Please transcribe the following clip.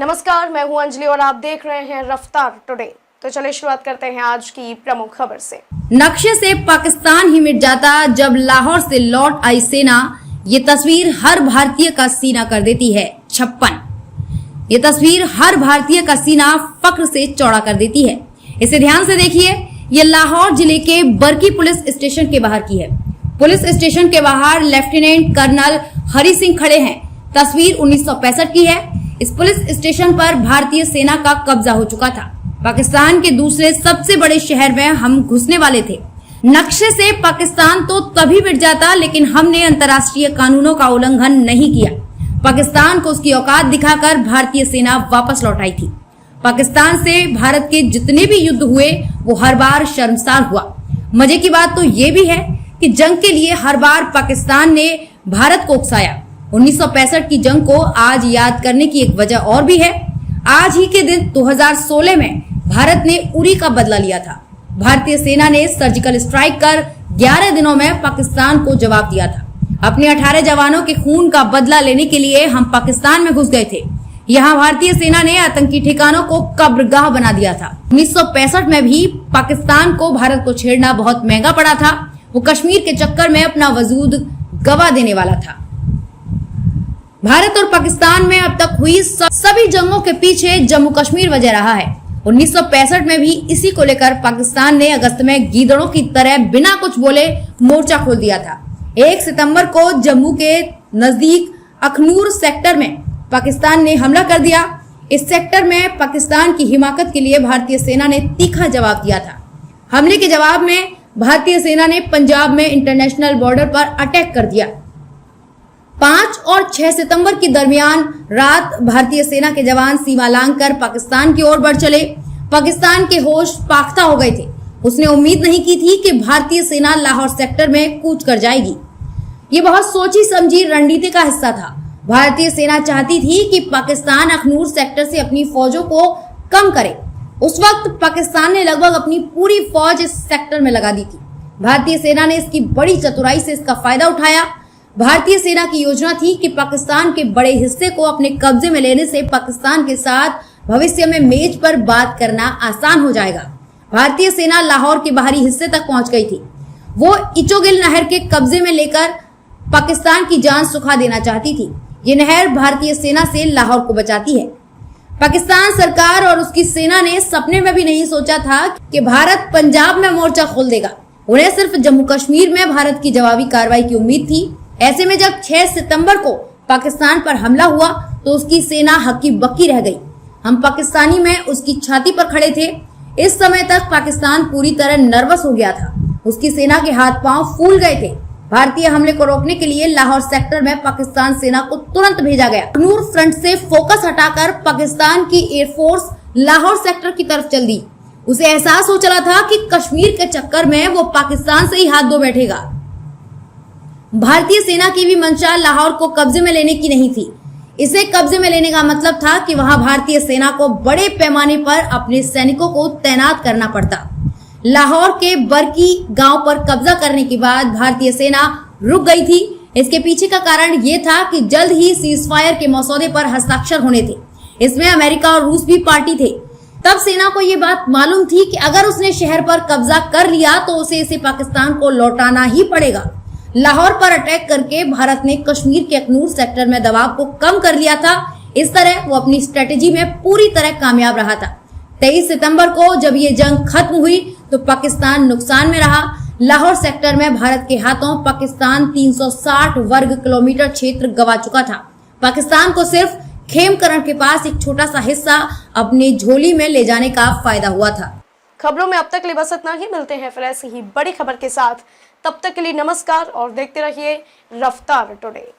नमस्कार, मैं हूं अंजलि और आप देख रहे हैं रफ्तार टुडे। तो चलिए शुरुआत करते हैं आज की प्रमुख खबर से। नक्शे से पाकिस्तान ही मिट जाता जब लाहौर से लौट आई सेना। ये तस्वीर हर भारतीय का सीना कर देती है 56। ये तस्वीर हर भारतीय का सीना फक्र से चौड़ा कर देती है। इसे ध्यान से देखिए। ये लाहौर जिले के बरकी पुलिस स्टेशन के बाहर की है। पुलिस स्टेशन के बाहर लेफ्टिनेंट कर्नल हरि सिंह खड़े हैं। तस्वीर 1965 की है। इस पुलिस स्टेशन पर भारतीय सेना का कब्जा हो चुका था। पाकिस्तान के दूसरे सबसे बड़े शहर में हम घुसने वाले थे। नक्शे से पाकिस्तान तो तभी मिट जाता, लेकिन हमने अंतर्राष्ट्रीय कानूनों का उल्लंघन नहीं किया। पाकिस्तान को उसकी औकात दिखाकर भारतीय सेना वापस लौट आई थी। पाकिस्तान से भारत के जितने भी युद्ध हुए वो हर बार शर्मसार हुआ। मजे की बात तो ये भी है कि जंग के लिए हर बार पाकिस्तान ने भारत को उकसाया। 1965 की जंग को आज याद करने की एक वजह और भी है। आज ही के दिन 2016 में भारत ने उरी का बदला लिया था। भारतीय सेना ने सर्जिकल स्ट्राइक कर 11 दिनों में पाकिस्तान को जवाब दिया था। अपने 18 जवानों के खून का बदला लेने के लिए हम पाकिस्तान में घुस गए थे। यहाँ भारतीय सेना ने आतंकी ठिकानों को कब्रगाह बना दिया था। 1965 में भी पाकिस्तान को भारत को छेड़ना बहुत महंगा पड़ा था। वो कश्मीर के चक्कर में अपना वजूद गवा देने वाला था। भारत और पाकिस्तान में अब तक हुई सभी जंगों के पीछे जम्मू कश्मीर वजह रहा है। 1965 में भी इसी को लेकर पाकिस्तान ने अगस्त में गीदड़ों की तरह बिना कुछ बोले मोर्चा खोल दिया था। 1 सितंबर को जम्मू के नजदीक अखनूर सेक्टर में पाकिस्तान ने हमला कर दिया। इस सेक्टर में पाकिस्तान की हिमाकत के लिए भारतीय सेना ने तीखा जवाब दिया था। हमले के जवाब में भारतीय सेना ने पंजाब में इंटरनेशनल बॉर्डर पर अटैक कर दिया। 5 और 6 सितंबर के दरमियान रात भारतीय सेना के जवान सीमा लांघकर पाकिस्तान की ओर बढ़ चले। पाकिस्तान के होश पाख्ता हो गए थे। उसने उम्मीद नहीं की थी कि भारतीय सेना लाहौर सेक्टर में कूच कर जाएगी। ये बहुत सोची समझी रणनीति का हिस्सा था। भारतीय सेना चाहती थी कि पाकिस्तान अखनूर सेक्टर से अपनी फौजों को कम करे। उस वक्त पाकिस्तान ने लगभग अपनी पूरी फौज इस सेक्टर में लगा दी थी। भारतीय सेना ने इसकी बड़ी चतुराई से इसका फायदा उठाया। भारतीय सेना की योजना थी कि पाकिस्तान के बड़े हिस्से को अपने कब्जे में लेने से पाकिस्तान के साथ भविष्य में मेज पर बात करना आसान हो जाएगा। भारतीय सेना लाहौर के बाहरी हिस्से तक पहुंच गई थी। वो इचोगिल नहर के कब्जे में लेकर पाकिस्तान की जान सुखा देना चाहती थी। ये नहर भारतीय सेना से लाहौर को बचाती है। पाकिस्तान सरकार और उसकी सेना ने सपने में भी नहीं सोचा था कि भारत पंजाब में मोर्चा खोल देगा। उन्हें सिर्फ जम्मू कश्मीर में भारत की जवाबी कार्रवाई की उम्मीद थी। ऐसे में जब 6 सितंबर को पाकिस्तान पर हमला हुआ तो उसकी सेना हक्की बक्की रह गई। हम पाकिस्तानी में उसकी छाती पर खड़े थे। इस समय तक पाकिस्तान पूरी तरह नर्वस हो गया था। उसकी सेना के हाथ पांव फूल गए थे। भारतीय हमले को रोकने के लिए लाहौर सेक्टर में पाकिस्तान सेना को तुरंत भेजा गया। अखनूर फ्रंट से फोकस हटाकर पाकिस्तान की एयरफोर्स लाहौर सेक्टर की तरफ चल दी। उसे एहसास हो चला था कि कश्मीर के चक्कर में वो पाकिस्तान से ही हाथ धो बैठेगा। भारतीय सेना की भी मंशा लाहौर को कब्जे में लेने की नहीं थी। इसे कब्जे में लेने का मतलब था कि वहां भारतीय सेना को बड़े पैमाने पर अपने सैनिकों को तैनात करना पड़ता। लाहौर के बरकी गांव पर कब्जा करने के बाद भारतीय सेना रुक गई थी। इसके पीछे का कारण ये था कि जल्द ही सीजफायर के मसौदे पर हस्ताक्षर होने थे। इसमें अमेरिका और रूस भी पार्टी थे। तब सेना को ये बात मालूम थी कि अगर उसने शहर पर कब्जा कर लिया तो उसे इसे पाकिस्तान को लौटाना ही पड़ेगा। लाहौर पर अटैक करके भारत ने कश्मीर के अखनूर सेक्टर में दबाव को कम कर लिया था। इस तरह वो अपनी स्ट्रेटेजी में पूरी तरह कामयाब रहा था। 23 सितंबर को जब ये जंग खत्म हुई तो पाकिस्तान नुकसान में रहा। लाहौर सेक्टर में भारत के हाथों पाकिस्तान 360 वर्ग किलोमीटर क्षेत्र गंवा चुका था। पाकिस्तान को सिर्फ खेमकरण के पास एक छोटा सा हिस्सा अपनी झोली में ले जाने का फायदा हुआ था। खबरों में अब तक के लिए बस इतना ही। मिलते हैं फिर ऐसी ही बड़ी खबर के साथ। तब तक के लिए नमस्कार और देखते रहिए रफ्तार टुडे।